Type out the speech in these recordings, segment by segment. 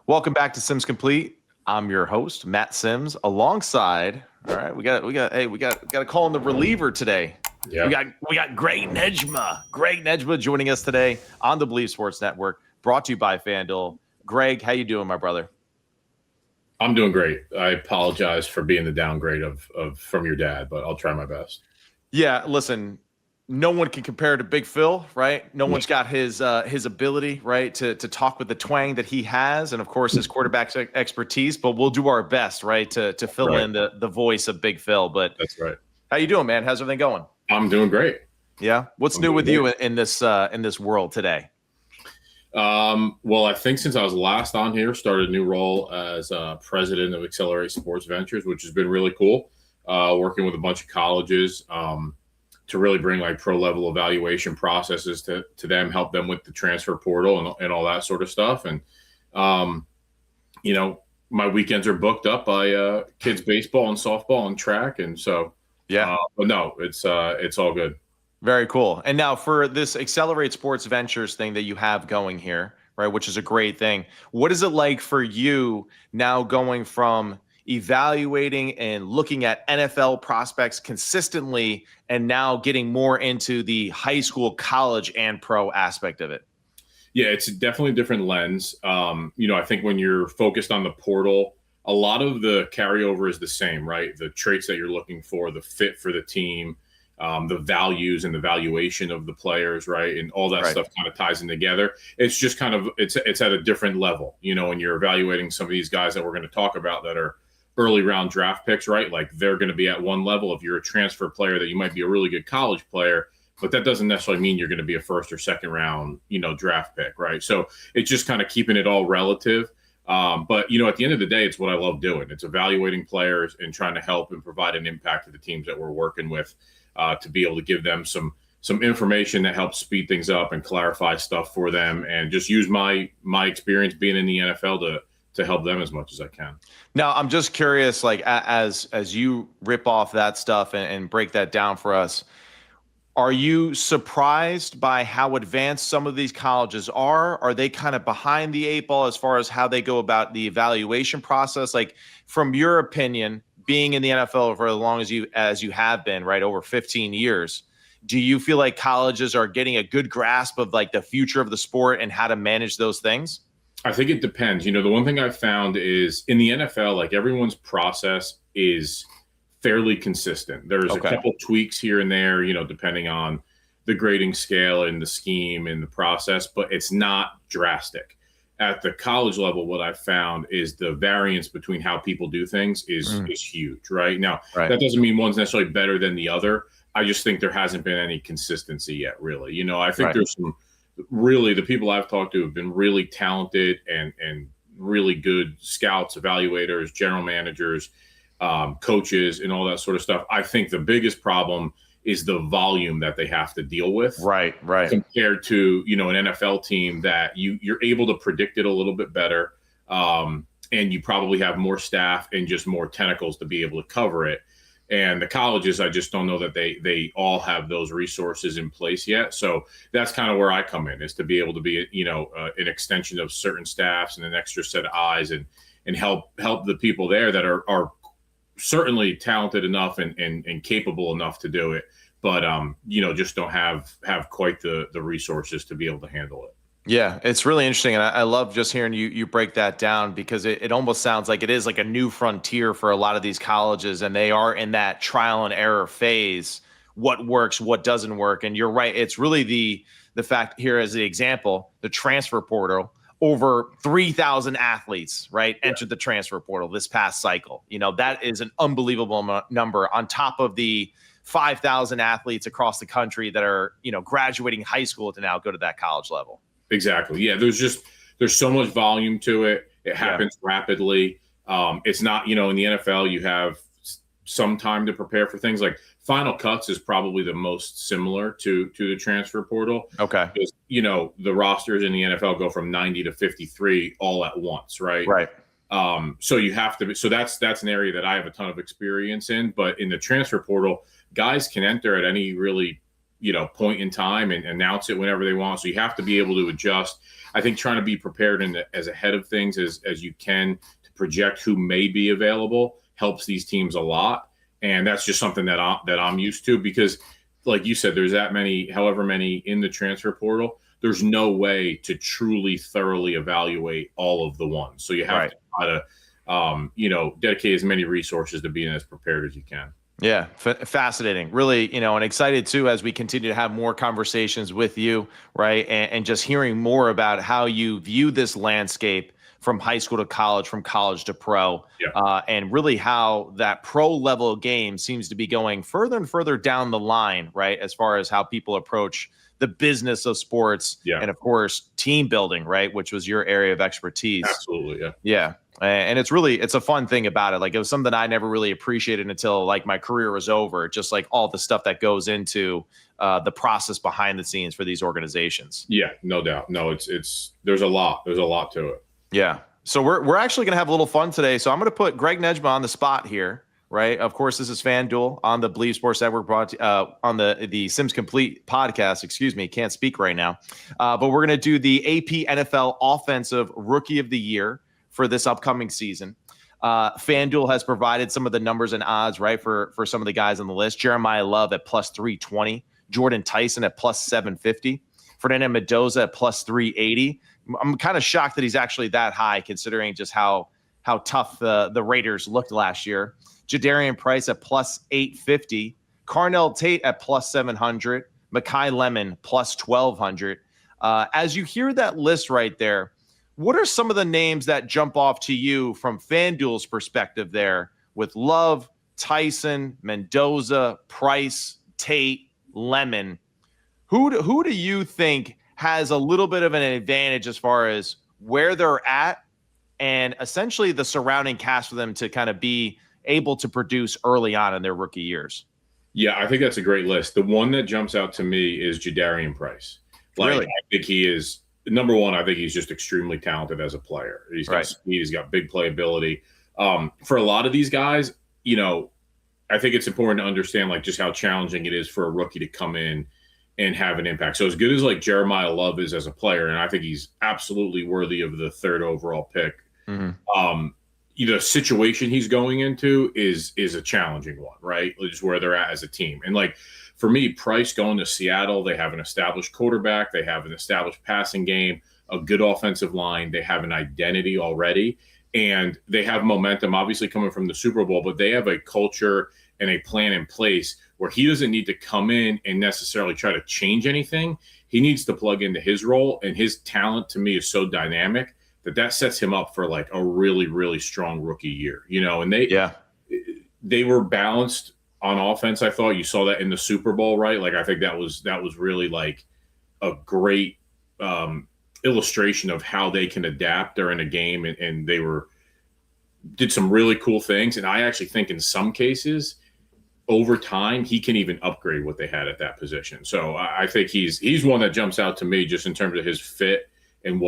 Welcome back to Sims Complete. I'm your host, Matt Sims, alongside. All right, we got to call in the reliever today. Yeah. We got Greg Nejmeh. Greg Nejmeh joining us today on the Believe Sports Network, brought to you by FanDuel. Greg, how you doing, my brother? I'm doing great. I apologize for being the downgrade of from your dad, but I'll try my best. Yeah, listen, no one can compare to Big Phil, right? No one's got his ability, right, to talk with the twang that he has, and of course his quarterback expertise. But we'll do our best, right, to fill in the voice of Big Phil. But that's right. How you doing, man? How's everything going? I'm doing great. Yeah. What's new with you in this world today? Well, I think since I was last on here, started a new role as president of Accelerate Sports Ventures, which has been really cool. Working with a bunch of colleges to really bring like pro level evaluation processes to them, help them with the transfer portal and all that sort of stuff. And my weekends are booked up by kids baseball and softball and track, and so but no, it's all good. Very cool. And now for this Accelerate Sports Ventures thing that you have going here, right, which is a great thing. What is it like for you now going from evaluating and looking at NFL prospects consistently and now getting more into the high school, college, and pro aspect of it? Yeah, it's definitely a different lens. I think when you're focused on the portal, a lot of the carryover is the same, right? The traits that you're looking for, the fit for the team, the values and the valuation of the players, right? And all that stuff kind of ties in together. It's just kind of, it's at a different level, when you're evaluating some of these guys that we're going to talk about that are early round draft picks, right? Like they're going to be at one level. If you're a transfer player, that you might be a really good college player, but that doesn't necessarily mean you're going to be a first or second round, draft pick, right? So it's just kind of keeping it all relative. But at the end of the day, it's what I love doing. It's evaluating players and trying to help and provide an impact to the teams that we're working with, to be able to give them some information that helps speed things up and clarify stuff for them, and just use my experience being in the NFL to help them as much as I can. Now, I'm just curious, like as you rip off that stuff and break that down for us, are you surprised by how advanced some of these colleges are? Are they kind of behind the eight ball as far as how they go about the evaluation process? Like, from your opinion, being in the NFL for as long as you have been, right, over 15 years, do you feel like colleges are getting a good grasp of like the future of the sport and how to manage those things? I think it depends. The one thing I've found is in the NFL, like everyone's process is fairly consistent. There's a couple tweaks here and there, depending on the grading scale and the scheme and the process, but it's not drastic. At the college level, what I've found is the variance between how people do things is huge, right? Now, that doesn't mean one's necessarily better than the other. I just think there hasn't been any consistency yet, really. I think there's some really, the people I've talked to have been really talented and really good scouts, evaluators, general managers, coaches, and all that sort of stuff. I think the biggest problem is the volume that they have to deal with, right, compared to an NFL team that you're able to predict it a little bit better, and you probably have more staff and just more tentacles to be able to cover it. And the colleges, I just don't know that they all have those resources in place yet. So that's kind of where I come in, is to be able to be an extension of certain staffs and an extra set of eyes and help the people there that are certainly talented enough and capable enough to do it, but just don't have quite the resources to be able to handle it. Yeah, it's really interesting, and I love just hearing you break that down, because it almost sounds like it is like a new frontier for a lot of these colleges, and they are in that trial and error phase. What works, what doesn't work, and you're right. It's really the fact here as the example, the transfer portal. Over 3,000 athletes, right, entered the transfer portal this past cycle. That is an unbelievable number on top of the 5,000 athletes across the country that are, graduating high school to now go to that college level. Exactly. Yeah. There's so much volume to it. It happens rapidly. It's not, in the NFL, you have some time to prepare for things. Like Final Cuts is probably the most similar to the transfer portal. Okay. Because, the rosters in the NFL go from 90 to 53 all at once, right? Right. So you have to be, so that's an area that I have a ton of experience in. But in the transfer portal, guys can enter at any really point in time and announce it whenever they want. So you have to be able to adjust. I think trying to be prepared as ahead of things as you can to project who may be available helps these teams a lot. And that's just something that I'm used to, because like you said, there's however many in the transfer portal. There's no way to truly thoroughly evaluate all of the ones. So you have to try to, dedicate as many resources to being as prepared as you can. Yeah, fascinating. Really, and excited too as we continue to have more conversations with you, right? And just hearing more about how you view this landscape from high school to college, from college to pro, and really how that pro level game seems to be going further and further down the line, right? As far as how people approach the business of sports and, of course, team building, right? Which was your area of expertise. Absolutely, yeah. Yeah. And it's a fun thing about it. Like, it was something I never really appreciated until like my career was over, just like all the stuff that goes into the process behind the scenes for these organizations. Yeah, no doubt. No, there's a lot to it. Yeah. So we're actually going to have a little fun today. So I'm going to put Greg Nejmeh on the spot here, right? Of course, this is FanDuel on the Believe Sports Network, on the Sims Complete podcast. Excuse me, can't speak right now. But we're going to do the AP NFL Offensive Rookie of the Year for this upcoming season. FanDuel has provided some of the numbers and odds, right, for some of the guys on the list. Jeremiah Love at plus 320, Jordyn Tyson at plus 750, Fernando Mendoza at plus 380. I'm kind of shocked that he's actually that high, considering just how tough the Raiders looked last year. Jadarian Price at plus 850, Carnell Tate at plus 700, Mekhi Lemon plus 1200. As you hear that list right there, what are some of the names that jump off to you from FanDuel's perspective there with Love, Tyson, Mendoza, Price, Tate, Lemon? Who do you think has a little bit of an advantage as far as where they're at and essentially the surrounding cast for them to kind of be able to produce early on in their rookie years? Yeah, I think that's a great list. The one that jumps out to me is Jadarian Price. Really? I think he is number one. I think he's just extremely talented as a player. He's got speed. He's got big playability. For a lot of these guys, I think it's important to understand like just how challenging it is for a rookie to come in and have an impact. So as good as like Jeremiah Love is as a player, and I think he's absolutely worthy of the 3rd overall pick. Mm-hmm. The situation he's going into is a challenging one, right? Just where they're at as a team. And like for me, Price going to Seattle, they have an established quarterback, they have an established passing game, a good offensive line, they have an identity already, and they have momentum, obviously coming from the Super Bowl, but they have a culture and a plan in place where he doesn't need to come in and necessarily try to change anything. He needs to plug into his role, and his talent to me is so dynamic that sets him up for like a really, really strong rookie year, and they were balanced on offense. I thought you saw that in the Super Bowl, right? Like, I think that was really like a great illustration of how they can adapt during a game. And they did some really cool things. And I actually think in some cases over time, he can even upgrade what they had at that position. So I think he's one that jumps out to me just in terms of his fit and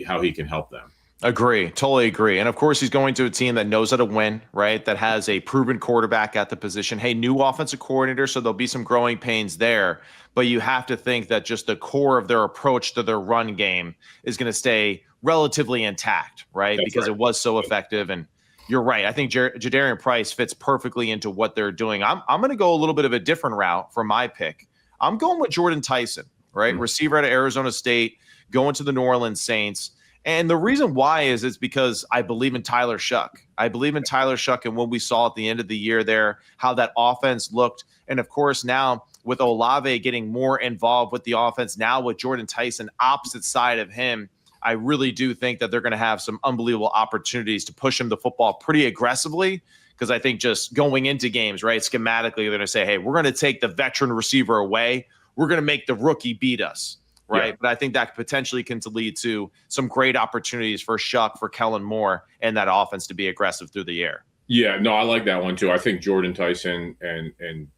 how he can help them. Agree. Totally agree. And of course, he's going to a team that knows how to win, right? That has a proven quarterback at the position. Hey, new offensive coordinator, so there'll be some growing pains there. But you have to think that just the core of their approach to their run game is going to stay relatively intact, right? Because it was so effective. And you're right. I think Jadarian Price fits perfectly into what they're doing. I'm going to go a little bit of a different route for my pick. I'm going with Jordyn Tyson, right? Mm-hmm. Receiver out of Arizona State, going to the New Orleans Saints. And the reason why is because I believe in Tyler Shough. I believe in Tyler Shough and what we saw at the end of the year there, how that offense looked. And of course, now with Olave getting more involved with the offense, now with Jordyn Tyson opposite side of him, I really do think that they're going to have some unbelievable opportunities to push him the football pretty aggressively. Because I think just going into games, right, schematically, they're going to say, hey, we're going to take the veteran receiver away. We're going to make the rookie beat us. Right. Yeah. But I think that potentially can lead to some great opportunities for Shough, for Kellen Moore, and that offense to be aggressive through the air. Yeah, no, I like that one too. I think Jordyn Tyson and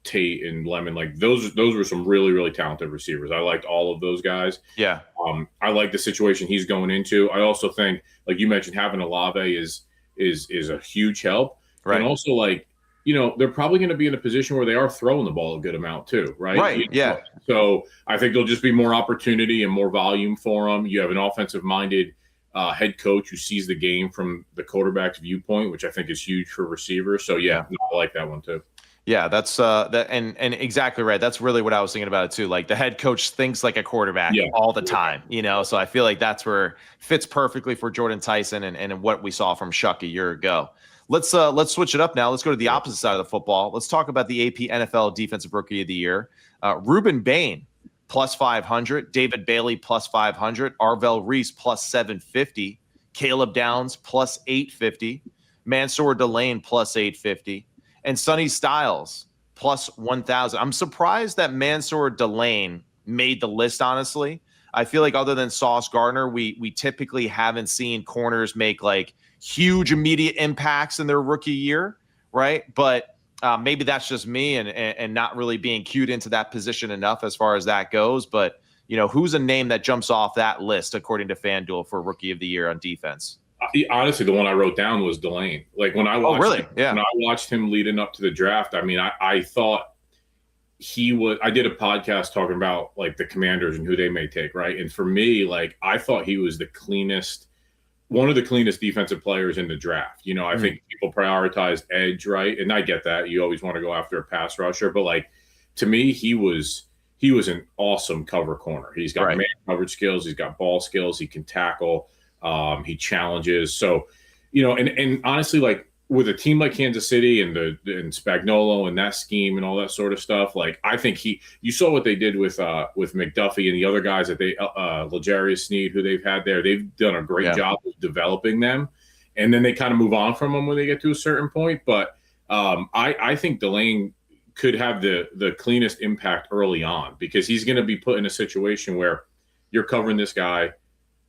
Tate and Lemon, like those were some really, really talented receivers. I liked all of those guys. Yeah. I like the situation he's going into. I also think, like you mentioned, having Olave is a huge help. Right. And also, like, they're probably going to be in a position where they are throwing the ball a good amount too, right? Right. Yeah. So I think there'll just be more opportunity and more volume for them. You have an offensive-minded head coach who sees the game from the quarterback's viewpoint, which I think is huge for receivers. So yeah. I like that one too. Yeah, that's that and exactly right. That's really what I was thinking about it too. Like the head coach thinks like a quarterback all the time, So I feel like that's where it fits perfectly for Jordyn Tyson and what we saw from Shough a year ago. Let's switch it up now. Let's go to the opposite side of the football. Let's talk about the AP NFL Defensive Rookie of the Year. Rueben Bain plus 500, David Bailey plus 500, Arvell Reese plus 750, Caleb Downs plus 850, Mansoor Delane plus 850. And Sonny Styles plus 1,000. I'm surprised that Mansoor Delane made the list, honestly. I feel like other than Sauce Gardner, we typically haven't seen corners make like huge immediate impacts in their rookie year, right? But maybe that's just me and not really being cued into that position enough as far as that goes. But, who's a name that jumps off that list according to FanDuel for Rookie of the Year on defense? Honestly, the one I wrote down was Delane. Like when I watched when I watched him leading up to the draft, I thought he was. I did a podcast talking about like the Commanders and who they may take, right? And for me, like I thought he was one of the cleanest defensive players in the draft. I think people prioritized edge, right? And I get that. You always want to go after a pass rusher, but like to me, he was an awesome cover corner. He's got man coverage skills, he's got ball skills, he can tackle. He challenges. So, and honestly, like with a team like Kansas City and Spagnuolo and that scheme and all that sort of stuff, like I think you saw what they did with McDuffie and the other guys that L'Jarius Sneed, who they've had there. They've done a great job of developing them, and then they kind of move on from them when they get to a certain point. But I think Delane could have the cleanest impact early on because he's going to be put in a situation where you're covering this guy.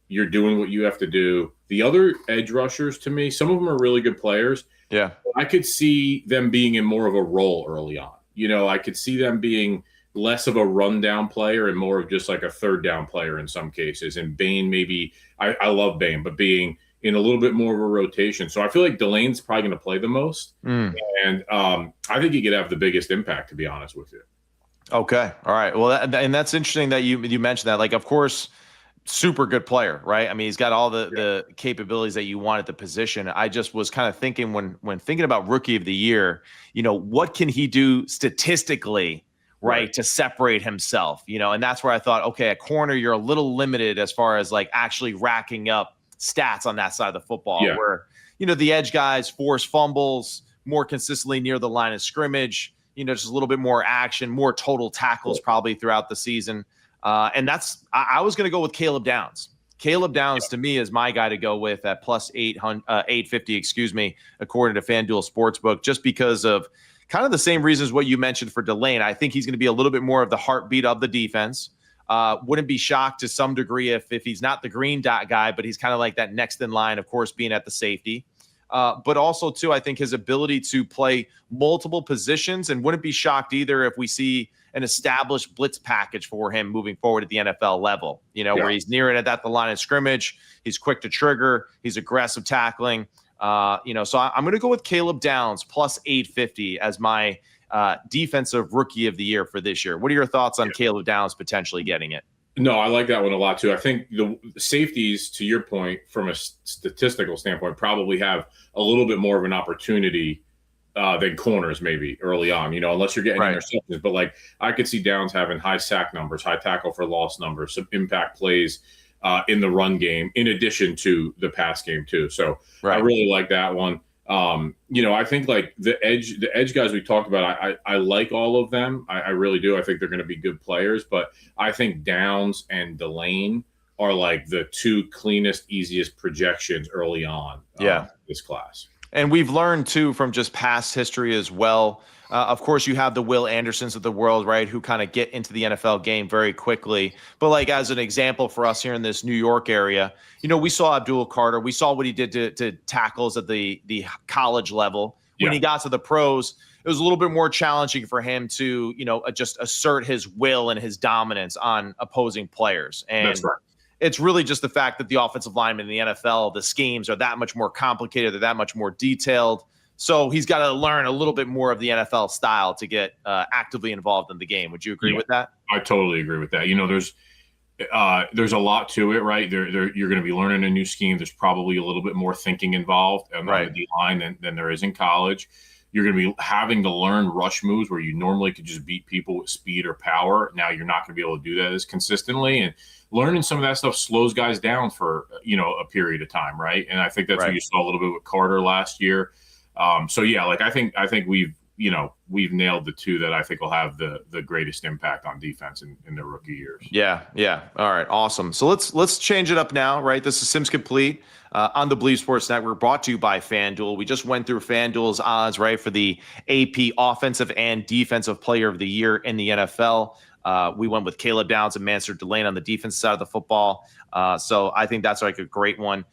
You're doing what you have to do. The other edge rushers, to me, some of them are really good players. Yeah. I could see them being in more of a role early on. I could see them being less of a rundown player and more of just like a third down player in some cases. And Bain, maybe, I love Bain, but being in a little bit more of a rotation. So I feel like Delane's probably going to play the most. And I think he could have the biggest impact, to be honest with you. Okay. All right. Well, and that's interesting that you mentioned that. Like, of course, super good player, right? I mean, he's got all the capabilities that you want at the position. I just was kind of thinking when thinking about Rookie of the Year, what can he do statistically, right, to separate himself, and that's where I thought, okay, at corner, you're a little limited as far as like actually racking up stats on that side of the football where, the edge guys force fumbles more consistently near the line of scrimmage, just a little bit more action, more total tackles probably throughout the season. And I was going to go with Caleb Downs. Caleb Downs to me is my guy to go with at plus 850, according to FanDuel Sportsbook, just because of kind of the same reasons what you mentioned for Delane. I think he's going to be a little bit more of the heartbeat of the defense. Wouldn't be shocked to some degree if he's not the green dot guy, but he's kind of like that next in line, of course, being at the safety. But also, too, I think his ability to play multiple positions, and wouldn't be shocked either if we see an established blitz package for him moving forward at the NFL level, where he's near it at the line of scrimmage. He's quick to trigger. He's aggressive tackling. So I'm going to go with Caleb Downs plus 850 as my defensive rookie of the year for this year. What are your thoughts on Caleb Downs potentially getting it? No, I like that one a lot too. I think the safeties, to your point, from a statistical standpoint, probably have a little bit more of an opportunity than corners maybe early on, unless you're getting interceptions. But like I could see Downs having high sack numbers, high tackle for loss numbers, some impact plays in the run game, in addition to the pass game too. So I really like that one. I think like the edge guys we talked about, I like all of them. I really do. I think they're going to be good players, but I think Downs and Delane are like the two cleanest, easiest projections early on. This class. And we've learned, too, from just past history as well. Of course, you have the Will Andersons of the world, right, who kind of get into the NFL game very quickly. But, like, as an example for us here in this New York area, we saw Abdul Carter. We saw what he did to tackles at the college level. When he got to the pros, it was a little bit more challenging for him to, just assert his will and his dominance on opposing players. And that's right. It's really just the fact that the offensive linemen in the NFL, the schemes are that much more complicated. They're that much more detailed. So he's got to learn a little bit more of the NFL style to get actively involved in the game. Would you agree with that? I totally agree with that. There's a lot to it, right? You're going to be learning a new scheme. There's probably a little bit more thinking involved on the D line than there is in college. You're going to be having to learn rush moves where you normally could just beat people with speed or power. Now you're not going to be able to do that as consistently, and learning some of that stuff slows guys down for a period of time, right? And I think that's what you saw a little bit with Carter last year. I think we've nailed the two that I think will have the greatest impact on defense in their rookie years. Yeah. All right, awesome. So let's change it up now, right? This is Sims Complete on the Believe Sports Network, brought to you by FanDuel. We just went through FanDuel's odds, right, for the AP Offensive and Defensive Player of the Year in the NFL. We went with Caleb Downs and Mansoor Delane on the defense side of the football. So I think that's like a great one.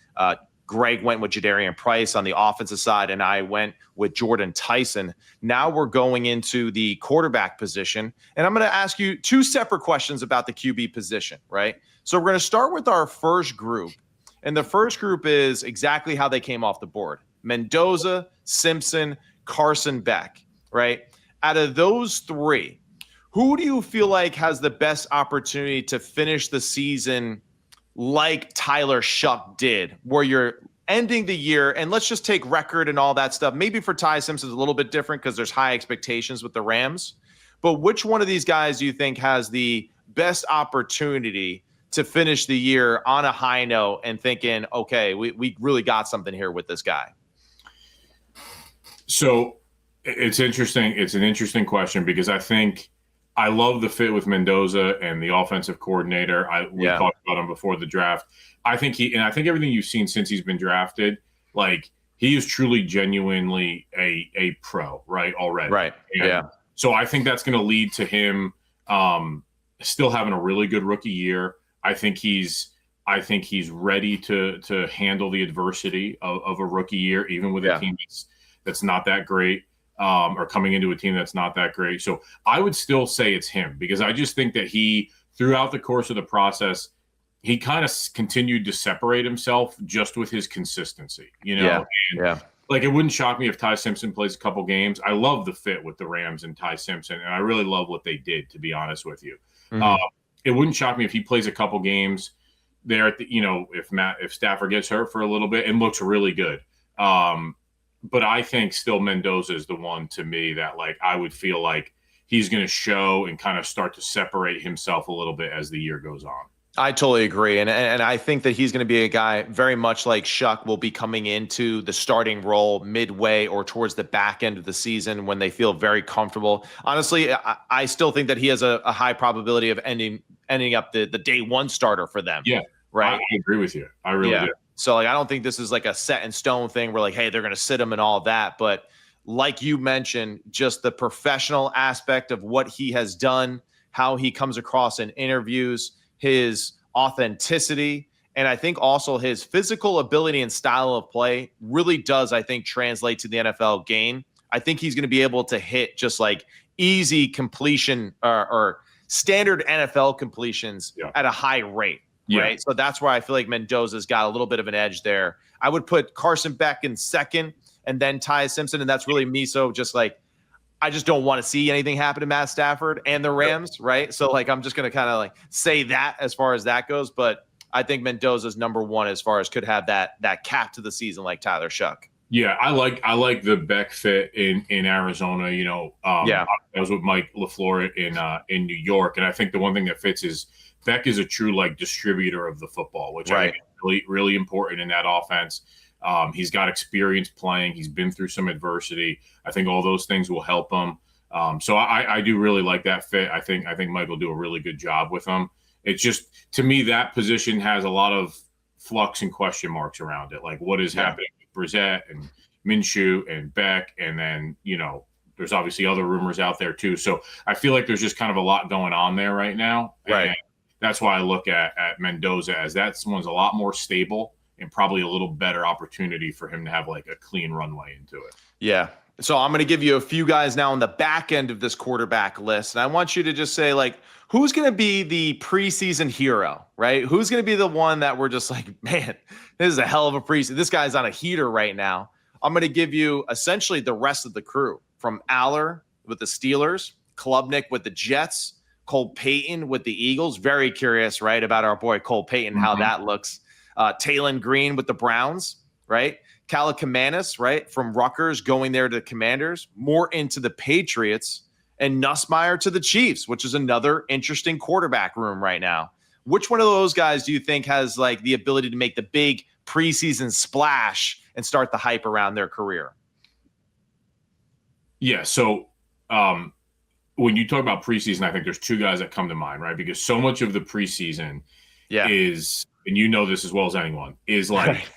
Greg went with Jadarian Price on the offensive side, and I went with Jordyn Tyson. Now we're going into the quarterback position, and I'm going to ask you two separate questions about the QB position, right? So we're going to start with our first group, and the first group is exactly how they came off the board. Mendoza, Simpson, Carson Beck, right? Out of those three, who do you feel like has the best opportunity to finish the season like Tyler Shough did, where you're ending the year, and let's just take record and all that stuff. Maybe for Ty Simpson is a little bit different because there's high expectations with the Rams. But which one of these guys do you think has the best opportunity to finish the year on a high note and thinking, okay, we really got something here with this guy? So it's interesting. It's an interesting question because I think I love the fit with Mendoza and the offensive coordinator. We talked about him before the draft. I think everything you've seen since he's been drafted, like he is truly, genuinely a pro, right? Already. Right. And so I think that's going to lead to him still having a really good rookie year. I think he's ready to handle the adversity of a rookie year, even with a team that's not that great. Or coming into a team that's not that great. So I would still say it's him because I just think that he, throughout the course of the process, he kind of continued to separate himself just with his consistency, Like it wouldn't shock me if Ty Simpson plays a couple games. I love the fit with the Rams and Ty Simpson, and I really love what they did, to be honest with you. Mm-hmm. It wouldn't shock me if he plays a couple games there at the, if Stafford gets hurt for a little bit and looks really good. But I think still Mendoza is the one to me that like I would feel like he's going to show and kind of start to separate himself a little bit as the year goes on. I totally agree. And I think that he's going to be a guy very much like Shough will be coming into the starting role midway or towards the back end of the season when they feel very comfortable. Honestly, I still think that he has a high probability of ending up the day one starter for them. Yeah. Right. I agree with you. I really do. So like I don't think this is like a set in stone thing where like, hey, they're going to sit him and all that. But like you mentioned, just the professional aspect of what he has done, how he comes across in interviews, his authenticity, and I think also his physical ability and style of play really does, I think, translate to the NFL game. I think he's going to be able to hit just like easy completion or standard NFL completions at a high rate. Right. So that's where I feel like Mendoza's got a little bit of an edge there. I would put Carson Beck in second and then Ty Simpson. And that's really me. So just like, I just don't want to see anything happen to Matt Stafford and the Rams. Right. So like, I'm just going to kind of like say that as far as that goes. But I think Mendoza's number one as far as could have that cap to the season like Tyler Shough. Yeah, I like the Beck fit in Arizona. I was with Mike LaFleur in New York, and I think the one thing that fits is Beck is a true like distributor of the football, which I think is really, really important in that offense. He's got experience playing. He's been through some adversity. I think all those things will help him. So I do really like that fit. I think Mike will do a really good job with him. It's just, to me, that position has a lot of flux and question marks around it. Like what is happening with Brissett and Minshew and Beck, and then there's obviously other rumors out there too. So I feel like there's just kind of a lot going on there right now. Right. And that's why I look at Mendoza as that one's a lot more stable and probably a little better opportunity for him to have like a clean runway into it. Yeah. So I'm going to give you a few guys now on the back end of this quarterback list. And I want you to just say like, who's going to be the preseason hero, right? Who's going to be the one that we're just like, man, this is a hell of a preseason. This guy's on a heater right now. I'm going to give you essentially the rest of the crew from Aller with the Steelers, Klubnik with the Jets, Cole Payton with the Eagles. Very curious, right, about our boy Cole Payton, how that looks. Taylon Green with the Browns, right? Kalakamanis, right, from Rutgers going there to the Commanders, more into the Patriots, and Nussmeier to the Chiefs, which is another interesting quarterback room right now. Which one of those guys do you think has like the ability to make the big preseason splash and start the hype around their career? Yeah, so when you talk about preseason, I think there's two guys that come to mind, right? Because so much of the preseason is, and you know this as well as anyone, is like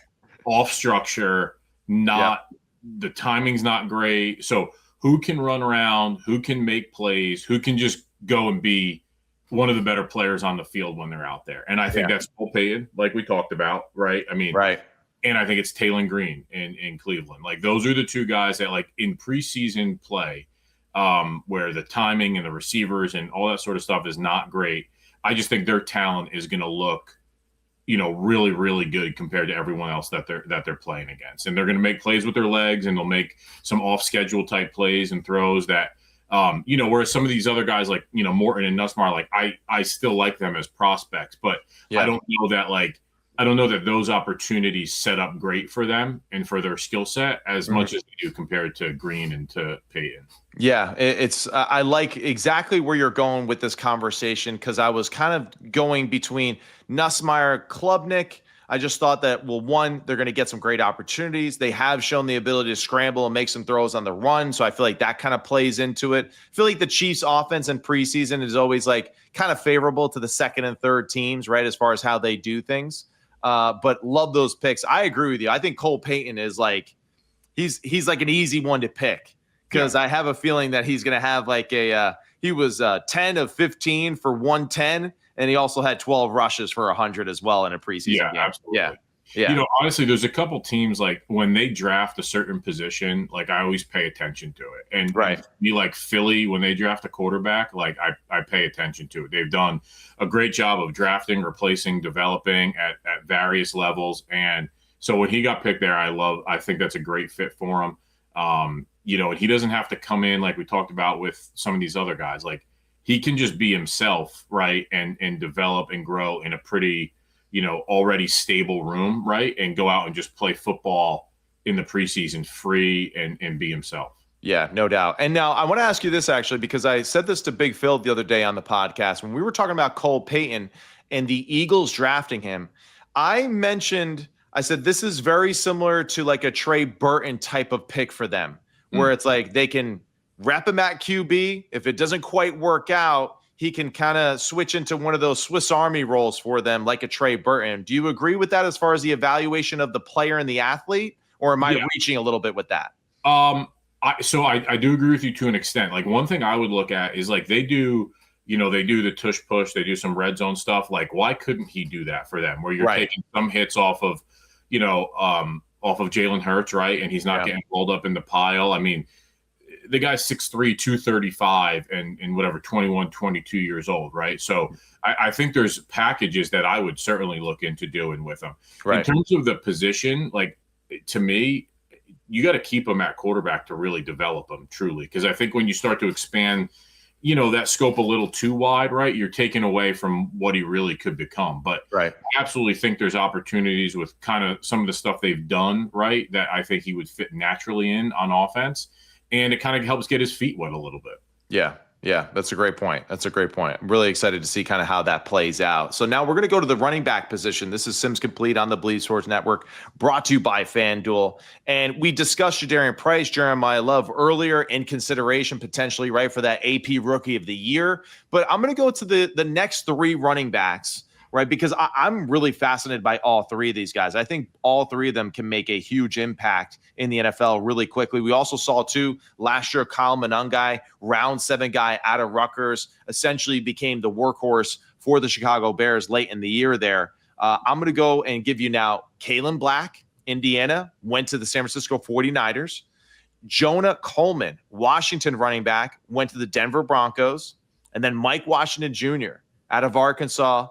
off structure, the timing's not great. So who can run around, who can make plays, who can just go and be one of the better players on the field when they're out there. And I think that's Cole Payton, like we talked about, right? I mean, and I think it's Taylon Green in Cleveland. Like those are the two guys that like in preseason play where the timing and the receivers and all that sort of stuff is not great. I just think their talent is going to look, really, really good compared to everyone else that they're playing against. And they're going to make plays with their legs, and they'll make some off-schedule type plays and throws that, whereas some of these other guys like, Morton and Nussmeier, like I still like them as prospects, but I don't know that those opportunities set up great for them and for their skill set as much as they do compared to Green and to Payton. Yeah, it's I like exactly where you're going with this conversation, because I was kind of going between Nussmeier, Klubnik. I just thought that, well, one, they're going to get some great opportunities. They have shown the ability to scramble and make some throws on the run, so I feel like that kind of plays into it. I feel like the Chiefs' offense in preseason is always like kind of favorable to the second and third teams, right, as far as how they do things. But love those picks. I agree with you. I think Cole Payton is like he's like an easy one to pick, because I have a feeling that he's going to have like he was 10 of 15 for 110, and he also had 12 rushes for 100 as well in a preseason game. Absolutely. Yeah. Honestly, there's a couple teams like when they draft a certain position, like I always pay attention to it. And be like Philly, when they draft a quarterback, like I pay attention to it. They've done a great job of drafting, replacing, developing at various levels. And so when he got picked there, I think that's a great fit for him. And he doesn't have to come in like we talked about with some of these other guys. Like he can just be himself, right, and develop and grow in a pretty already stable room, right, and go out and just play football in the preseason free and be himself. Yeah, no doubt. And now I want to ask you this, actually, because I said this to Big Phil the other day on the podcast when we were talking about Cole Payton and the Eagles drafting him. I said this is very similar to like a Trey Burton type of pick for them, where it's like they can rep him at QB. If it doesn't quite work out, he can kind of switch into one of those Swiss Army roles for them, like a Trey Burton. Do you agree with that as far as the evaluation of the player and the athlete, or am I reaching a little bit with that? So I do agree with you to an extent. Like one thing I would look at is like they do the tush push, they do some red zone stuff. Like why couldn't he do that for them? Where you're taking some hits off of Jalen Hurts, right? And he's not getting rolled up in the pile. I mean, the guy's 6'3", 235 and whatever, 21, 22 years old, right? So I think there's packages that I would certainly look into doing with him. In terms of the position, like to me, you got to keep him at quarterback to really develop him truly. Because I think when you start to expand, that scope a little too wide, right, you're taking away from what he really could become. But I absolutely think there's opportunities with kind of some of the stuff they've done, right, that I think he would fit naturally in on offense. And it kind of helps get his feet wet a little bit. Yeah, that's a great point. I'm really excited to see kind of how that plays out. So now we're going to go to the running back position. This is Sims Complete on the Bleed Sports Network, brought to you by FanDuel. And we discussed Jadarian Price, Jeremiah Love earlier in consideration potentially, right, for that AP Rookie of the Year. But I'm going to go to the next three running backs, right, because I'm really fascinated by all three of these guys. I think all three of them can make a huge impact in the NFL really quickly. We also saw, too, last year, Kyle Monangai, round 7 guy out of Rutgers, essentially became the workhorse for the Chicago Bears late in the year there. I'm going to go and give you now Kalen Black, Indiana, went to the San Francisco 49ers. Jonah Coleman, Washington running back, went to the Denver Broncos. And then Mike Washington Jr. out of Arkansas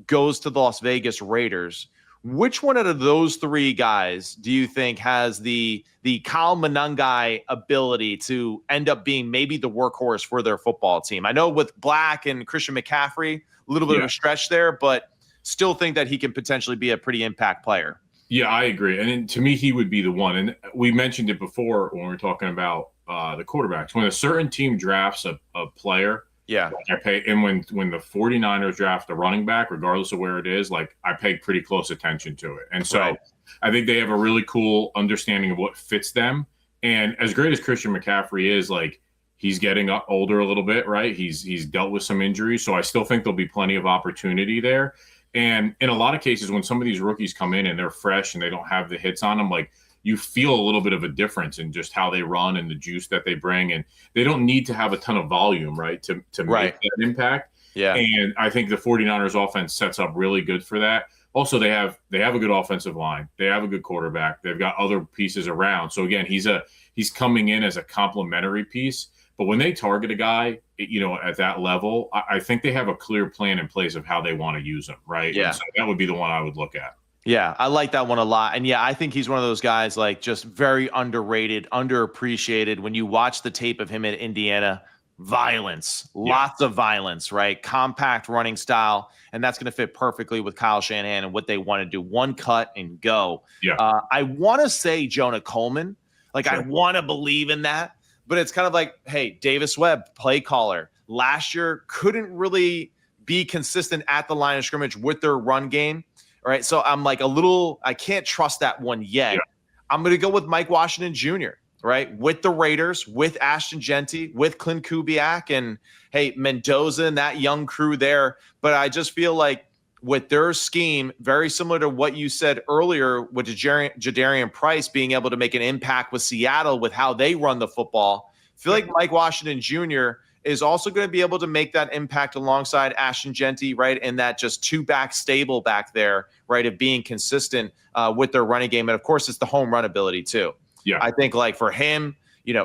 goes to the Las Vegas Raiders. Which one out of those three guys do you think has the Kyle Monangai ability to end up being maybe the workhorse for their football team? I know with Black and Christian McCaffrey, a little bit of a stretch there, but still think that he can potentially be a pretty impact player. Yeah, I agree. And to me, he would be the one. And we mentioned it before when we were talking about the quarterbacks. When a certain team drafts a player, I pay. And when the 49ers draft a running back, regardless of where it is, like I pay pretty close attention to it. And so I think they have a really cool understanding of what fits them. And as great as Christian McCaffrey is, like he's getting older a little bit, right? He's dealt with some injuries. So I still think there'll be plenty of opportunity there. And in a lot of cases, when some of these rookies come in and they're fresh and they don't have the hits on them, like you feel a little bit of a difference in just how they run and the juice that they bring. And they don't need to have a ton of volume, right, to make that impact. Yeah. And I think the 49ers offense sets up really good for that. Also, they have a good offensive line. They have a good quarterback. They've got other pieces around. So again, he's coming in as a complementary piece. But when they target a guy, at that level, I think they have a clear plan in place of how they want to use him, right? Yeah. So that would be the one I would look at. Yeah, I like that one a lot. And I think he's one of those guys like just very underrated, underappreciated. When you watch the tape of him at Indiana, violence, lots of violence, right? Compact running style. And that's going to fit perfectly with Kyle Shanahan and what they want to do. One cut and go. Yeah. I want to say Jonah Coleman. Like I want to believe in that. But it's kind of like, hey, Davis Webb, play caller. Last year couldn't really be consistent at the line of scrimmage with their run game. All right. So I'm like I can't trust that one yet. Yeah. I'm going to go with Mike Washington Jr., right? With the Raiders, with Ashton Genty, with Clint Kubiak, and hey, Mendoza and that young crew there. But I just feel like with their scheme, very similar to what you said earlier with Jadarian Price being able to make an impact with Seattle with how they run the football, I feel like Mike Washington Jr. is also going to be able to make that impact alongside Ashton Genty, right? And that just two-back stable back there, right, of being consistent with their running game. And, of course, it's the home run ability too. Yeah, I think like for him,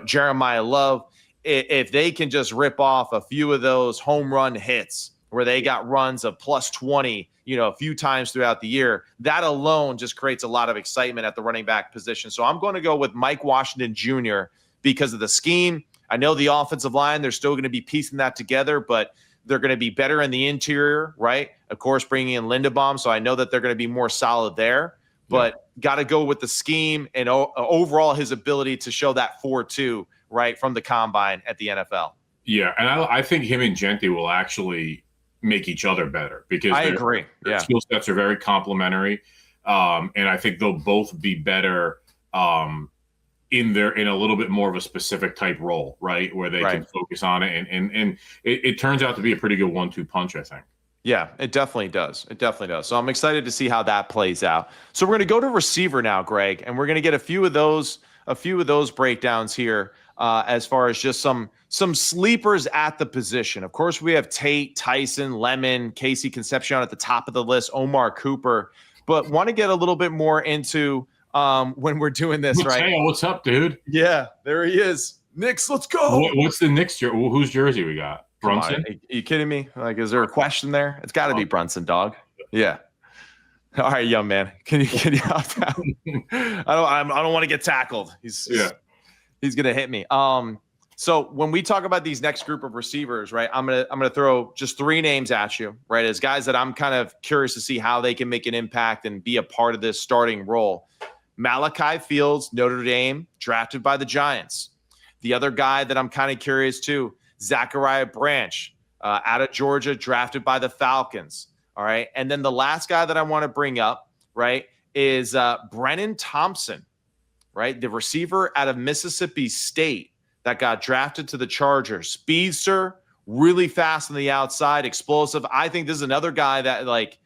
Jeremiah Love, if they can just rip off a few of those home run hits where they got runs of plus 20, a few times throughout the year, that alone just creates a lot of excitement at the running back position. So I'm going to go with Mike Washington Jr. because of the scheme. I know the offensive line, they're still going to be piecing that together, but they're going to be better in the interior, right? Of course, bringing in Linderbaum. So I know that they're going to be more solid there, but got to go with the scheme and overall his ability to show that 4.2, right, from the combine at the NFL. Yeah, and I think him and Genty will actually make each other better because I agree. Their skill sets are very complementary. And I think they'll both be better in a little bit more of a specific type role, right? Where they can focus on it. And it turns out to be a pretty good 1-2 punch, I think. Yeah, it definitely does. It definitely does. So I'm excited to see how that plays out. So we're going to go to receiver now, Greg, and we're going to get a few of those breakdowns here as far as just some sleepers at the position. Of course, we have Tate, Tyson, Lemon, Casey Concepcion at the top of the list, Omar Cooper, but want to get a little bit more into when we're doing this, right? Hey, what's up, dude? Yeah, there he is. Knicks, let's go. What's the Knicks jersey? Whose jersey we got? Brunson? Are you kidding me? Like, is there a question there? It's got to be Brunson, dog. Yeah. All right, young man. Can you hop down? I don't want to get tackled. He's gonna hit me. So when we talk about these next group of receivers, right, I'm gonna throw just three names at you, right, as guys that I'm kind of curious to see how they can make an impact and be a part of this starting role. Malachi Fields, Notre Dame, drafted by the Giants. The other guy that I'm kind of curious too, Zachariah Branch, out of Georgia, drafted by the Falcons. All right. And then the last guy that I want to bring up, right, is Brennan Thompson, right, the receiver out of Mississippi State that got drafted to the Chargers. Speedster, really fast on the outside, explosive. I think this is another guy that like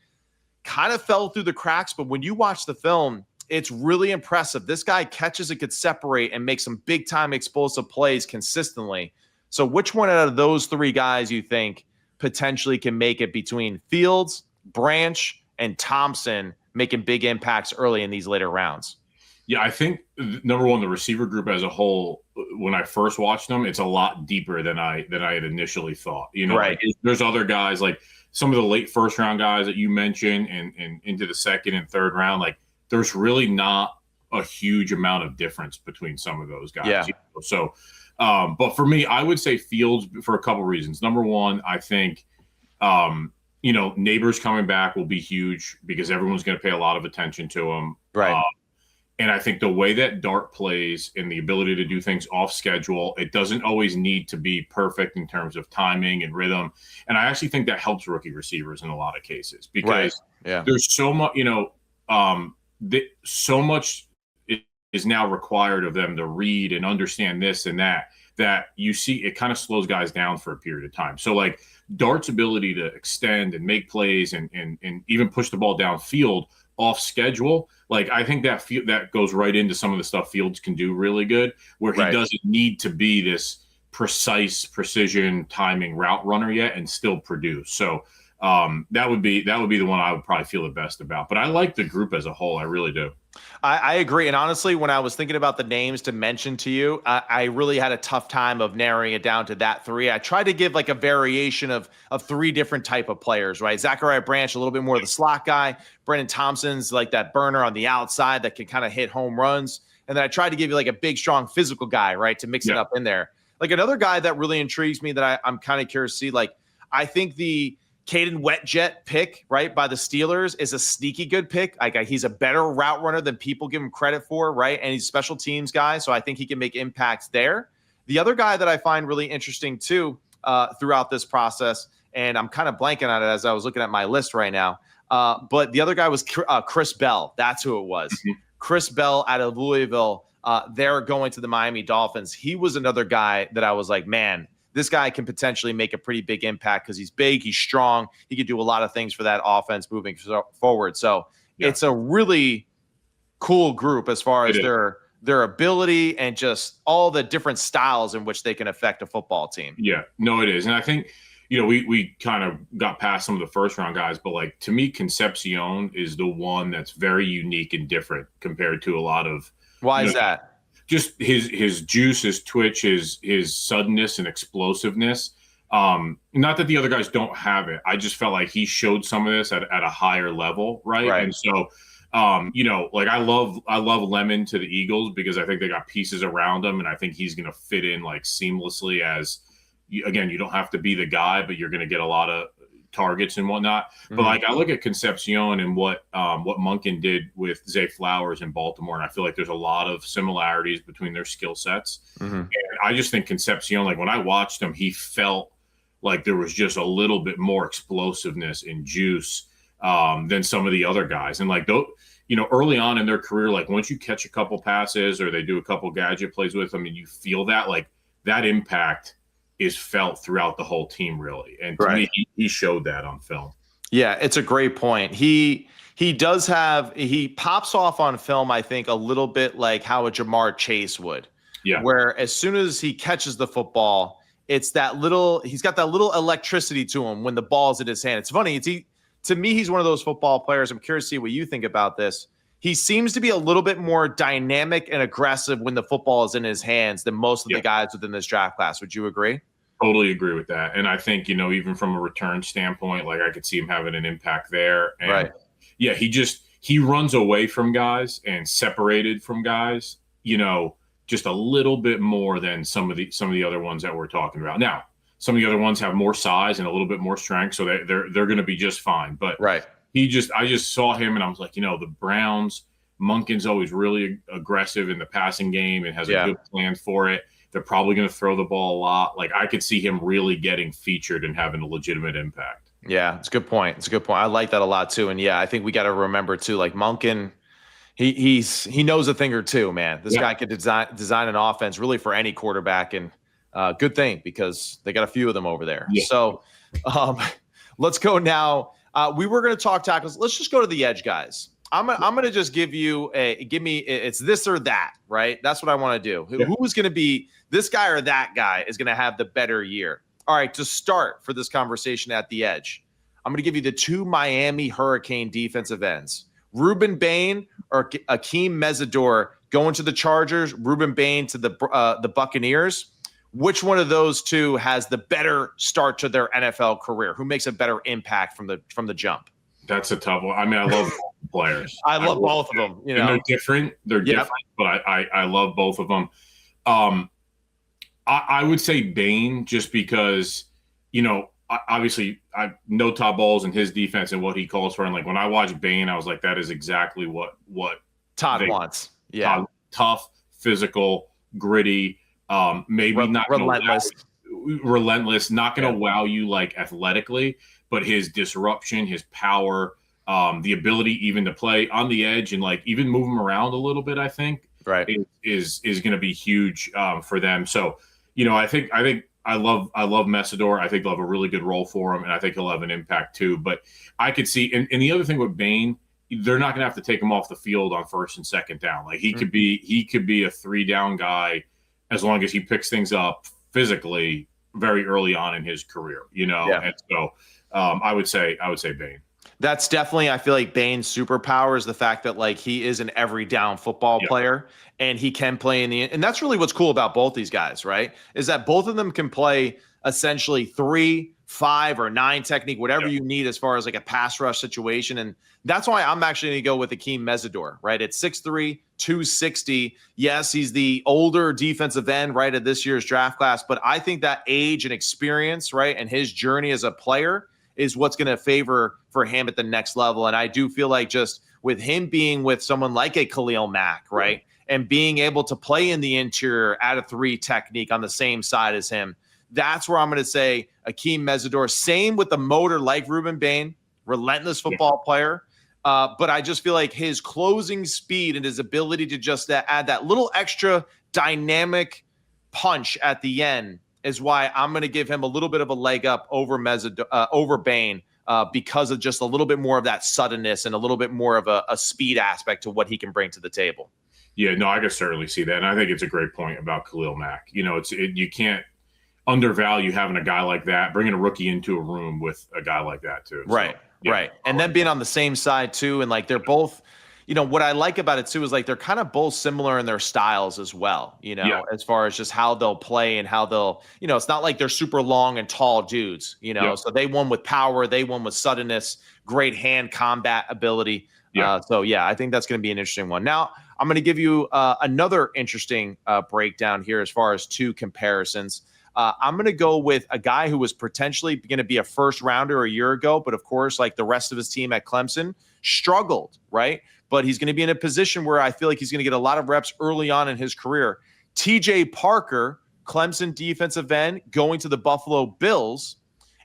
kind of fell through the cracks, but when you watch the film, it's really impressive. This guy catches and could separate and make some big-time explosive plays consistently. So which one out of those three guys you think potentially can make it between Fields, Branch, and Thompson making big impacts early in these later rounds? Yeah, I think, number one, the receiver group as a whole, when I first watched them, it's a lot deeper than I had initially thought. Like, there's other guys like some of the late first round guys that you mentioned and into the second and third round, like there's really not a huge amount of difference between some of those guys. Yeah. So, but for me, I would say Fields for a couple reasons. Number one, I think, Neighbors coming back will be huge because everyone's going to pay a lot of attention to him. Right. And I think the way that Dart plays and the ability to do things off schedule, it doesn't always need to be perfect in terms of timing and rhythm. And I actually think that helps rookie receivers in a lot of cases because there's so much, so much is now required of them to read and understand this and that you see it kind of slows guys down for a period of time. So like Dart's ability to extend and make plays and even push the ball downfield off schedule, like I think that goes right into some of the stuff Fields can do really good, where he doesn't need to be this precise precision timing route runner yet and still produce. So that would be the one I would probably feel the best about. But I like the group as a whole. I really do. I agree. And honestly, when I was thinking about the names to mention to you, I really had a tough time of narrowing it down to that three. I tried to give like a variation of three different type of players, right? Zachariah Branch, a little bit more of the slot guy. Brennan Thompson's like that burner on the outside that can kind of hit home runs. And then I tried to give you like a big, strong physical guy, right, to mix it up in there. Like another guy that really intrigues me that I'm kind of curious to see, like I think the Caden Wetjet pick, right, by the Steelers is a sneaky good pick. Like he's a better route runner than people give him credit for, right? And he's a special teams guy, so I think he can make impacts there. The other guy that I find really interesting too throughout this process, and I'm kind of blanking on it as I was looking at my list right now, but the other guy was Chris Bell. That's who it was. Chris Bell out of Louisville. They're going to the Miami Dolphins. He was another guy that I was like, man, this guy can potentially make a pretty big impact because he's big, he's strong. He could do a lot of things for that offense moving forward. So it's a really cool group as far as their ability and just all the different styles in which they can affect a football team. Yeah, no, it is. And I think, we kind of got past some of the first round guys, but like to me, Concepcion is the one that's very unique and different compared to a lot of. Why is that? Just his juice, his twitch, his suddenness and explosiveness. Not that the other guys don't have it. I just felt like he showed some of this at a higher level, right? And so, like I love Lemon to the Eagles because I think they got pieces around him, and I think he's going to fit in like seamlessly. As again, you don't have to be the guy, but you're going to get a lot of targets and whatnot. But like I look at Concepcion and what Monken did with Zay Flowers in Baltimore, and I feel like there's a lot of similarities between their skill sets. And I just think Concepcion, like when I watched him, he felt like there was just a little bit more explosiveness and juice than some of the other guys. And like early on in their career, like once you catch a couple passes or they do a couple gadget plays with them and you feel that, like that impact is felt throughout the whole team, really. And to me, he showed that on film. Yeah, it's a great point. He pops off on film, I think, a little bit like how a Jamar Chase would. Yeah. Where as soon as he catches the football, it's he's got that little electricity to him when the ball's in his hand. It's funny. To me, he's one of those football players. I'm curious to see what you think about this. He seems to be a little bit more dynamic and aggressive when the football is in his hands than most of the guys within this draft class. Would you agree? Totally agree with that. And I think, even from a return standpoint, like I could see him having an impact there. And yeah, he runs away from guys and separated from guys, just a little bit more than some of the other ones that we're talking about. Now, some of the other ones have more size and a little bit more strength, so they're going to be just fine. But I just saw him and I was like, the Browns, Monken's always really aggressive in the passing game and has a good plan for it. They're probably going to throw the ball a lot. Like I could see him really getting featured and having a legitimate impact. Yeah, it's a good point. I like that a lot too. And I think we got to remember too, like Monken, he knows a thing or two, man. This guy could design an offense really for any quarterback, and good thing because they got a few of them over there. Yeah. So let's go now. We were going to talk tackles. Let's just go to the edge guys. I'm going to just give you it's this or that, right? That's what I want to do. Who's going to be this guy or that guy is going to have the better year? All right, to start for this conversation at the edge, I'm going to give you the two Miami Hurricane defensive ends. Rueben Bain or Akheem Mesidor going to the Chargers, Rueben Bain to the Buccaneers. which one of those two has the better start to their NFL career? Who makes a better impact from the jump? That's a tough one. I mean, I love players. I love both of them. You know, and they're different. They're different, but I love both of them. I would say Bain, just because, obviously I know Todd Bowles and his defense and what he calls for. And like when I watched Bain, I was like, that is exactly what Todd wants. Yeah. Tough, physical, gritty, maybe not relentless, not going to wow you like athletically, but his disruption, his power, the ability even to play on the edge and like even move him around a little bit, I think is going to be huge for them. So, I think I love Mesidor. I think they'll have a really good role for him, and I think he'll have an impact too. But I could see, and the other thing with Bain, they're not going to have to take him off the field on first and second down. Like he could be a 3-down guy as long as he picks things up physically very early on in his career. And so I would say Bain. That's definitely, I feel like Bain's superpower is the fact that like he is an every down football player and he can play and that's really what's cool about both these guys, right? Is that both of them can play essentially 3, 5, or 9 technique, whatever you need as far as like a pass rush situation. And that's why I'm actually going to go with Akheem Mesidor, right? At 6'3", 260. Yes, he's the older defensive end, right, of this year's draft class. But I think that age and experience, right, and his journey as a player is what's going to favor for him at the next level. And I do feel like just with him being with someone like a Khalil Mack, right, and being able to play in the interior at a 3 technique on the same side as him, that's where I'm going to say Akheem Mesidor. Same with the motor like Rueben Bain, relentless football player. But I just feel like his closing speed and his ability to just add that little extra dynamic punch at the end is why I'm going to give him a little bit of a leg up over over Bain because of just a little bit more of that suddenness and a little bit more of a speed aspect to what he can bring to the table. Yeah, no, I can certainly see that. And I think it's a great point about Khalil Mack. You can't undervalue having a guy like that, bringing a rookie into a room with a guy like that too. Right. So, right. And then being on the same side too. And like, they're both, what I like about it too, is like, they're kind of both similar in their styles as well, as far as just how they'll play and how they'll, it's not like they're super long and tall dudes, so they won with power. They won with suddenness, great hand combat ability. I think that's going to be an interesting one. Now I'm going to give you another interesting breakdown here as far as 2 comparisons. I'm going to go with a guy who was potentially going to be a first rounder a year ago, but of course, like the rest of his team at Clemson, struggled, right? But he's going to be in a position where I feel like he's going to get a lot of reps early on in his career. TJ Parker, Clemson defensive end, going to the Buffalo Bills.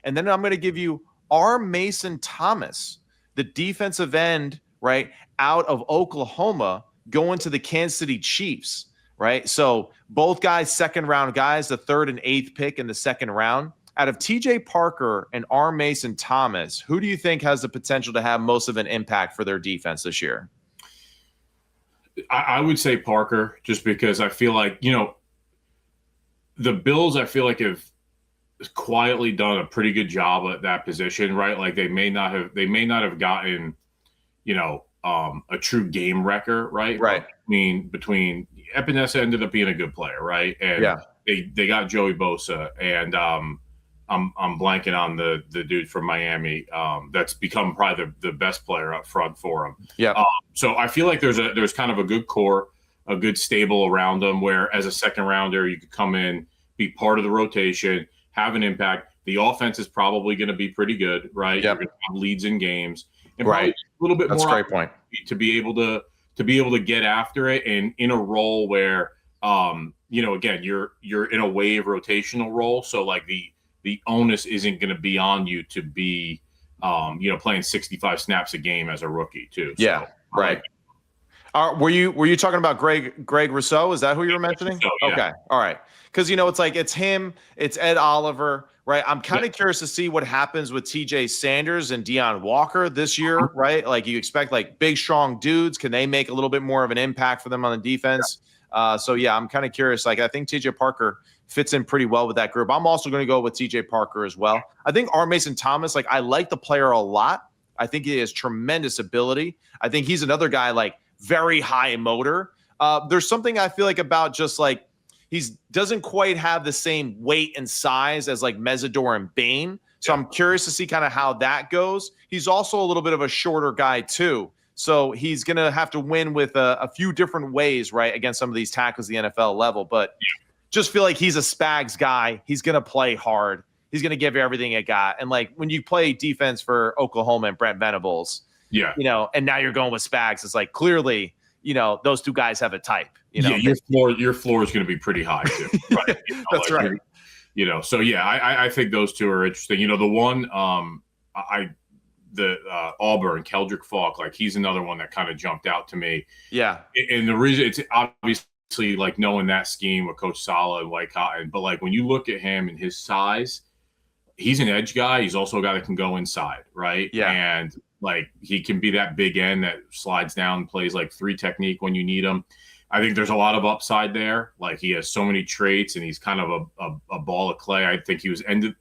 And then I'm going to give you R. Mason Thomas, the defensive end, right, out of Oklahoma, going to the Kansas City Chiefs. Right. So both guys, second round guys, the 3rd and 8th pick in the second round. Out of TJ Parker and R. Mason Thomas, who do you think has the potential to have most of an impact for their defense this year? I would say Parker, just because I feel like, the Bills, I feel like have quietly done a pretty good job at that position, right? Like they may not have gotten, a true game wrecker, right? Right. Between Epinesa ended up being a good player, right? And they got Joey Bosa, and I'm blanking on the dude from Miami that's become probably the best player up front for him. Yeah. So I feel like there's kind of a good core, a good stable around them, where as a second rounder you could come in, be part of the rotation, have an impact. The offense is probably going to be pretty good, right? Yep. You're going to have leads in games, and right. a little bit That's more a great point. to be able to get after it, and in a role where again you're in a wave rotational role, so like the onus isn't going to be on you to be playing 65 snaps a game as a rookie too. Yeah, so, right. Were you talking about Greg Rousseau? Is that who you were mentioning? So, yeah. Okay, all right. Because it's him, it's Ed Oliver, right? I'm kind of curious to see what happens with T.J. Sanders and Deion Walker this year, right? Like you expect like big, strong dudes. Can they make a little bit more of an impact for them on the defense? I'm kind of curious. Like I think T.J. Parker fits in pretty well with that group. I'm also going to go with T.J. Parker as well. I think R. Mason Thomas, like I like the player a lot. I think he has tremendous ability. I think he's another guy like very high motor. There's something I feel like about just like doesn't quite have the same weight and size as like Mesidor and Bain. So I'm curious to see kind of how that goes. He's also a little bit of a shorter guy too. So he's going to have to win with a few different ways, right, against some of these tackles at the NFL level. But just feel like he's a Spags guy. He's going to play hard. He's going to give you everything it got. And like when you play defense for Oklahoma and Brent Venables, and now you're going with Spags, it's like clearly, those two guys have a type. Your floor is going to be pretty high too. Right? That's right. So I think those two are interesting. The one Auburn, Keldric Faulk, like he's another one that kind of jumped out to me. Yeah. And the reason it's obviously like knowing that scheme with Coach Saleh and White Cotton, but like when you look at him and his size, he's an edge guy. He's also a guy that can go inside, right? Yeah. And like he can be that big end that slides down, plays like 3 technique when you need him. I think there's a lot of upside there. Like he has so many traits, and he's kind of a ball of clay. I think he was end of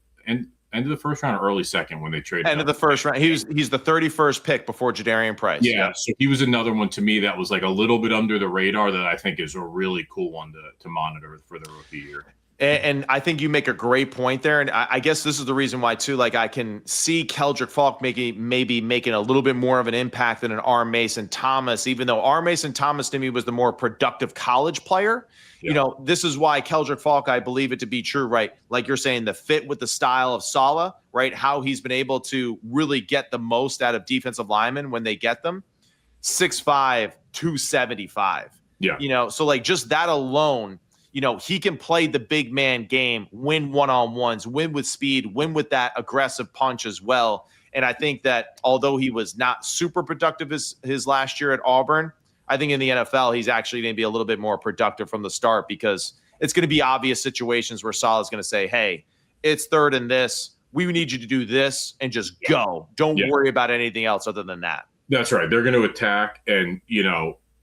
the first round or early second when they traded. End of the first round. He's the 31st pick before Jadarian Price. Yeah, so he was another one to me that was like a little bit under the radar that I think is a really cool one to monitor for the rookie year. And I think you make a great point there. And I guess this is the reason why, too, like I can see Keldric Faulk maybe making a little bit more of an impact than an R. Mason Thomas, even though R. Mason Thomas to me was the more productive college player. Yeah. This is why Keldric Faulk, I believe it to be true, right? Like you're saying, the fit with the style of Saleh, right? How he's been able to really get the most out of defensive linemen when they get them. 6'5", 275. Yeah. So like just that alone, he can play the big man game, win one-on-ones, win with speed, win with that aggressive punch as well. And I think that although he was not super productive his last year at Auburn, I think in the NFL, he's actually going to be a little bit more productive from the start because it's going to be obvious situations where Saleh is going to say, hey, it's third and this. We need you to do this and just go. Don't worry about anything else other than that. That's right. They're going to attack. And,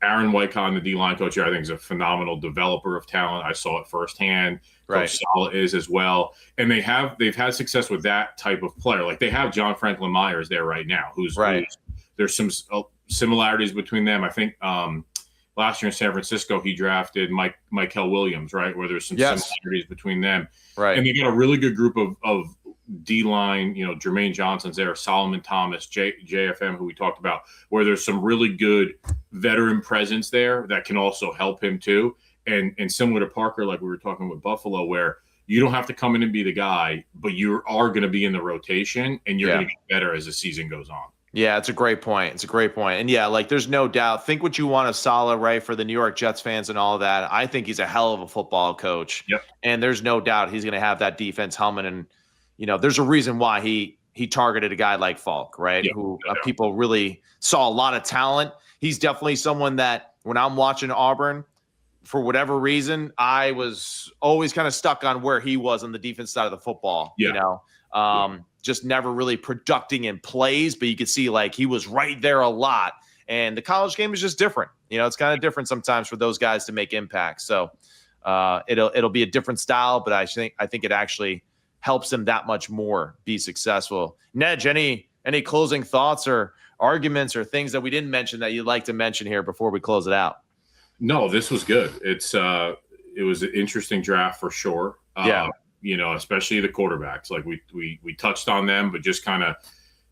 Aaron Wycon, the D-line coach here, I think is a phenomenal developer of talent. I saw it firsthand. Right. Coach Saleh is as well. And they've had success with that type of player. Like they have John Franklin Myers there right now, who's there's some similarities between them. I think last year in San Francisco, he drafted Michael Williams, right, where there's some similarities between them. Right. And they got a really good group of D-line, Jermaine Johnson's there, Solomon Thomas, JFM, who we talked about, where there's some really good veteran presence there that can also help him too. And similar to Parker, like we were talking with Buffalo, where you don't have to come in and be the guy, but you are going to be in the rotation and you're going to get better as the season goes on. Yeah, it's a great point. And yeah, like there's no doubt. Think what you want of Saleh, right, for the New York Jets fans and all of that. I think he's a hell of a football coach. Yep. And there's no doubt he's going to have that defense humming. And, there's a reason why he targeted a guy like Faulk, right, who people really saw a lot of talent. He's definitely someone that when I'm watching Auburn, for whatever reason, I was always kind of stuck on where he was on the defense side of the football, just never really producing in plays, but you could see like he was right there a lot. And the college game is just different. It's kind of different sometimes for those guys to make impact. So it'll be a different style, but I think it actually helps him that much more be successful. Nedge, any closing thoughts or arguments or things that we didn't mention that you'd like to mention here before we close it out? No, this was good. It was an interesting draft for sure. Especially the quarterbacks. Like we touched on them, but just kind of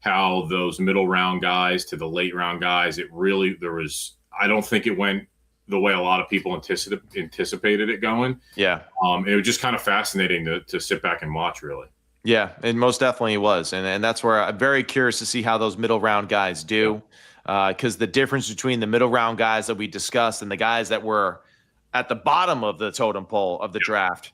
how those middle round guys to the late round guys, I don't think it went the way a lot of people anticipated it going. Yeah. It was just kind of fascinating to sit back and watch, really. Yeah, and most definitely it was. And that's where I'm very curious to see how those middle round guys do. Because the difference between the middle round guys that we discussed and the guys that were at the bottom of the totem pole of the draft,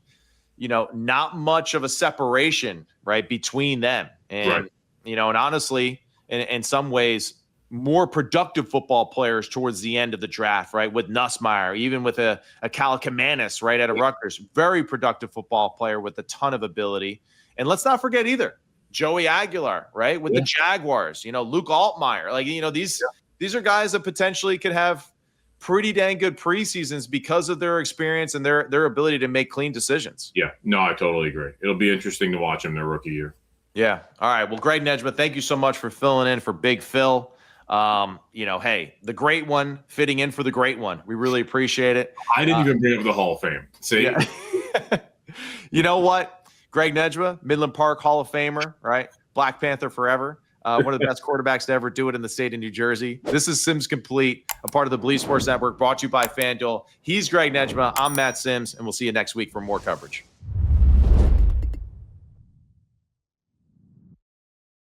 not much of a separation, right, between them. And, and honestly, in some ways, more productive football players towards the end of the draft, right, with Nussmeier, even with a Calicamanus, right, at a Rutgers. Very productive football player with a ton of ability. And let's not forget either, Joey Aguilar, right, with the Jaguars, Luke Altmaier. Like, these are guys that potentially could have pretty dang good preseasons because of their experience and their ability to make clean decisions. Yeah, no, I totally agree. It'll be interesting to watch them their rookie year. Yeah. All right. Well, Greg Nejmeh, thank you so much for filling in for Big Phil. Hey, the great one fitting in for the great one. We really appreciate it. I didn't even bring up the Hall of Fame. See? Yeah. You know what? Greg Nejmeh, Midland Park Hall of Famer, right? Black Panther forever. One of the best quarterbacks to ever do it in the state of New Jersey. This is Sims Complete, a part of the Bleed Sports Network, brought to you by FanDuel. He's Greg Nejmeh. I'm Matt Sims, and we'll see you next week for more coverage.